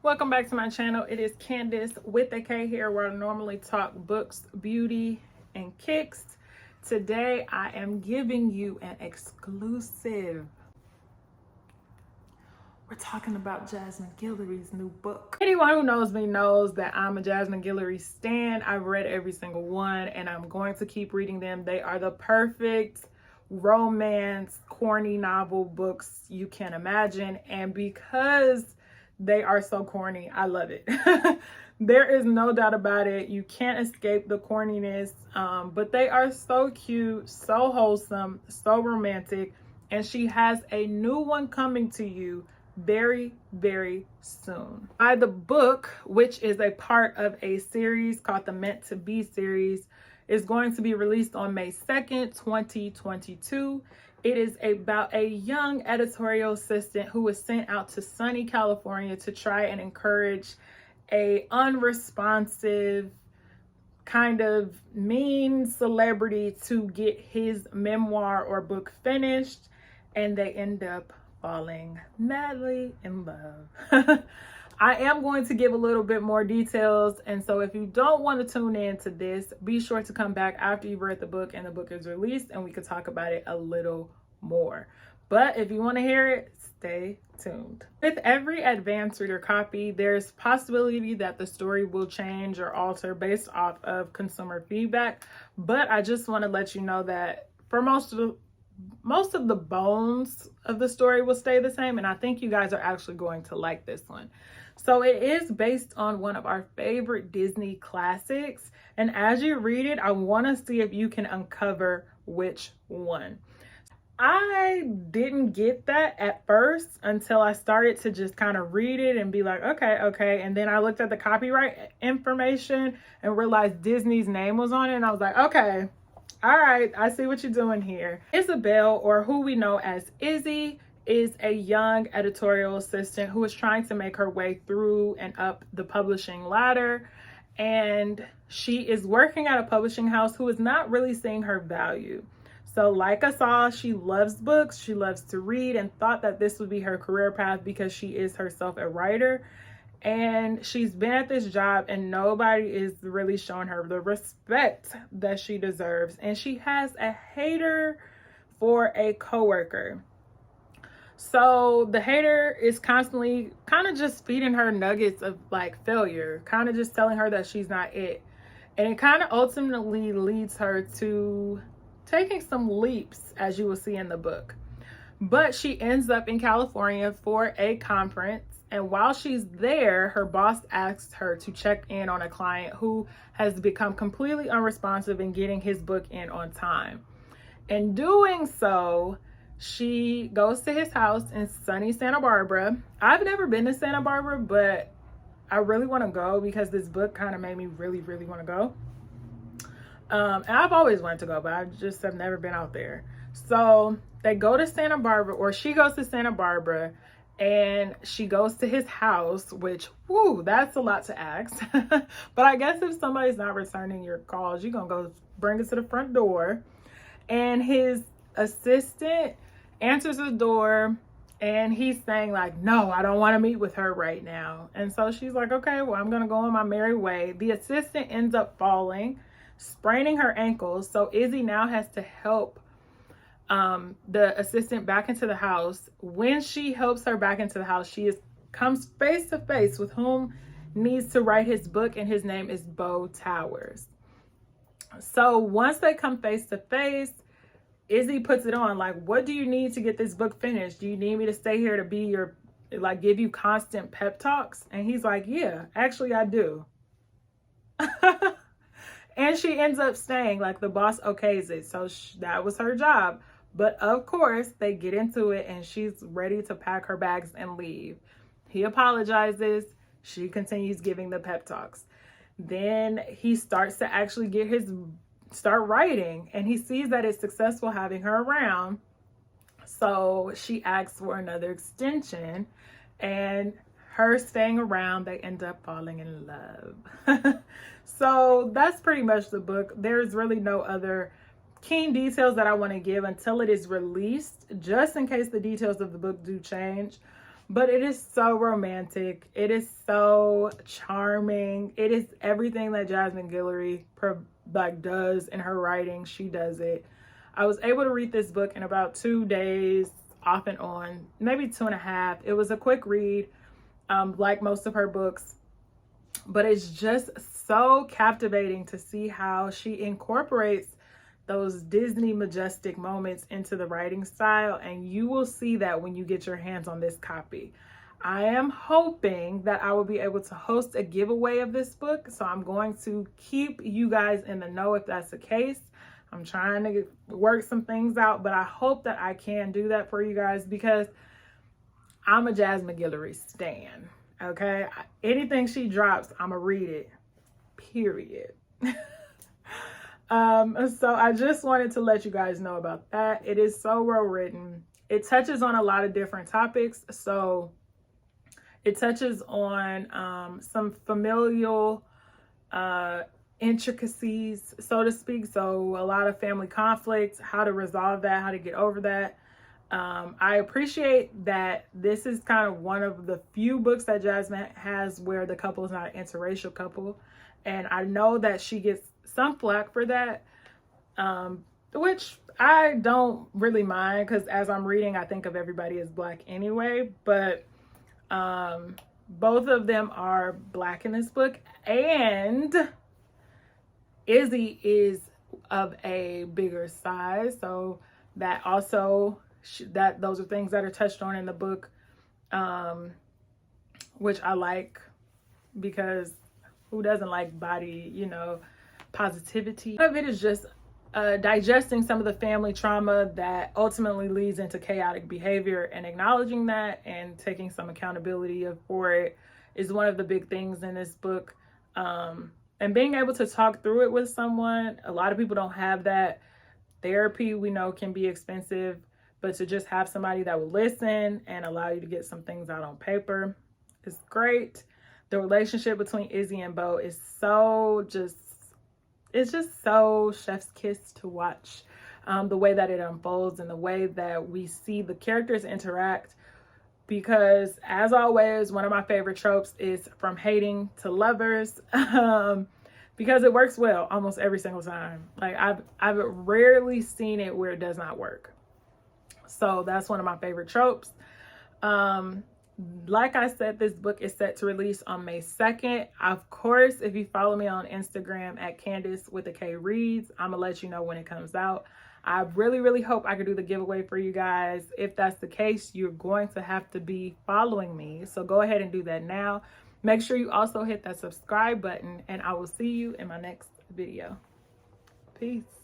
Welcome back to my channel. It is Candace with a K here, where I normally talk books, beauty, and kicks. Today I am giving you an exclusive. We're talking about Jasmine Guillory's new book. Anyone who knows me knows that I'm a Jasmine Guillory stan. I've read every single one and I'm going to keep reading them. They are the perfect romance, corny novel books you can imagine. And because they are so corny, I love it. There is no doubt about it. You can't escape the corniness, but they are so cute, so wholesome, so romantic. And she has a new one coming to you very, very soon. The book, which is a part of a series called the Meant to Be series, is going to be released on May 2nd, 2022. It is about a young editorial assistant who was sent out to sunny California to try and encourage a unresponsive, kind of mean celebrity to get his memoir or book finished, and they end up falling madly in love. I am going to give a little bit more details, and so if you don't want to tune in to this, be sure to come back after you've read the book and the book is released, and we could talk about it a little more. But if you want to hear it, stay tuned. With every advanced reader copy, there's possibility that the story will change or alter based off of consumer feedback, but I just want to let you know that for most of the bones of the story will stay the same, and I think you guys are actually going to like this one. So it is based on one of our favorite Disney classics, and as you read it, I want to see if you can uncover which one. I didn't get that at first until I started to just kind of read it and be like, okay. And then I looked at the copyright information and realized Disney's name was on it, and I was like, okay, all right, I see what you're doing here. Isabel, or who we know as Izzy, is a young editorial assistant who is trying to make her way through and up the publishing ladder. And she is working at a publishing house who is not really seeing her value. So like us all, she loves books, she loves to read, and thought that this would be her career path because she is herself a writer. And she's been at this job and nobody is really showing her the respect that she deserves. And she has a hater for a coworker. So the hater is constantly kind of just feeding her nuggets of like failure, kind of just telling her that she's not it. And it kind of ultimately leads her to taking some leaps, as you will see in the book. But she ends up in California for a conference. And while she's there, her boss asks her to check in on a client who has become completely unresponsive in getting his book in on time. In doing so, she goes to his house in sunny Santa Barbara. I've never been to Santa Barbara, but I really want to go because this book kind of made me really, really want to go. And I've always wanted to go, but I just have never been out there. So they go to Santa Barbara, or she goes to Santa Barbara, and she goes to his house, which, whoo, that's a lot to ask. But I guess if somebody's not returning your calls, you're going to go bring it to the front door. And his assistant answers the door, and he's saying like, no, I don't want to meet with her right now. And so she's like, okay, well, I'm going to go on my merry way. The assistant ends up falling, spraining her ankles. So Izzy now has to help the assistant back into the house. When she helps her back into the house, she comes face to face with whom needs to write his book, and his name is Bo Towers. So once they come face to face, Izzy puts it on like, what do you need to get this book finished? Do you need me to stay here to be your, like, give you constant pep talks? And he's like, yeah, actually I do. And she ends up staying, like the boss okays it. So that was her job. But of course, they get into it and she's ready to pack her bags and leave. He apologizes. She continues giving the pep talks. Then he starts to actually start writing, and he sees that it's successful having her around. So she asks for another extension, and her staying around, they end up falling in love. So that's pretty much the book. There's really no other keen details that I want to give until it is released, just in case the details of the book do change. but it is so romantic. It is so charming. It is everything that Jasmine Guillory does in her writing. She does it. I was able to read this book in about 2 days, off and on, maybe 2.5. It was a quick read, like most of her books, but it's just so captivating to see how she incorporates those Disney majestic moments into the writing style, and you will see that when you get your hands on this copy. I am hoping that I will be able to host a giveaway of this book, so I'm going to keep you guys in the know if that's the case. I'm trying to work some things out, but I hope that I can do that for you guys because I'm a Jasmine Guillory stan, okay? Anything she drops, I'm gonna read it, period. So I just wanted to let you guys know about that. It is so well written. It touches on a lot of different topics. So it touches on some familial intricacies, so to speak. So a lot of family conflict, how to resolve that, how to get over that. I appreciate that this is kind of one of the few books that Jasmine has where the couple is not an interracial couple. And I know that she gets some flack for that, which I don't really mind because as I'm reading, I think of everybody as Black anyway. But both of them are Black in this book, and Izzy is of a bigger size, so that also those are things that are touched on in the book, which I like because who doesn't like body, positivity? Part of it is just digesting some of the family trauma that ultimately leads into chaotic behavior, and acknowledging that and taking some accountability for it is one of the big things in this book. And being able to talk through it with someone. A lot of people don't have that. Therapy, we know, can be expensive, but to just have somebody that will listen and allow you to get some things out on paper is great. The relationship between Izzy and Bo is it's just so chef's kiss to watch. The way that it unfolds and the way that we see the characters interact, because as always, one of my favorite tropes is from hating to lovers, because it works well almost every single time. Like I've rarely seen it where it does not work. So that's one of my favorite tropes. Like I said, this book is set to release on May 2nd. Of course, if you follow me on Instagram at Candace with a K Reads, I'm gonna let you know when it comes out. I really, really hope I can do the giveaway for you guys. If that's the case, you're going to have to be following me. So go ahead and do that now. Make sure you also hit that subscribe button, and I will see you in my next video. Peace.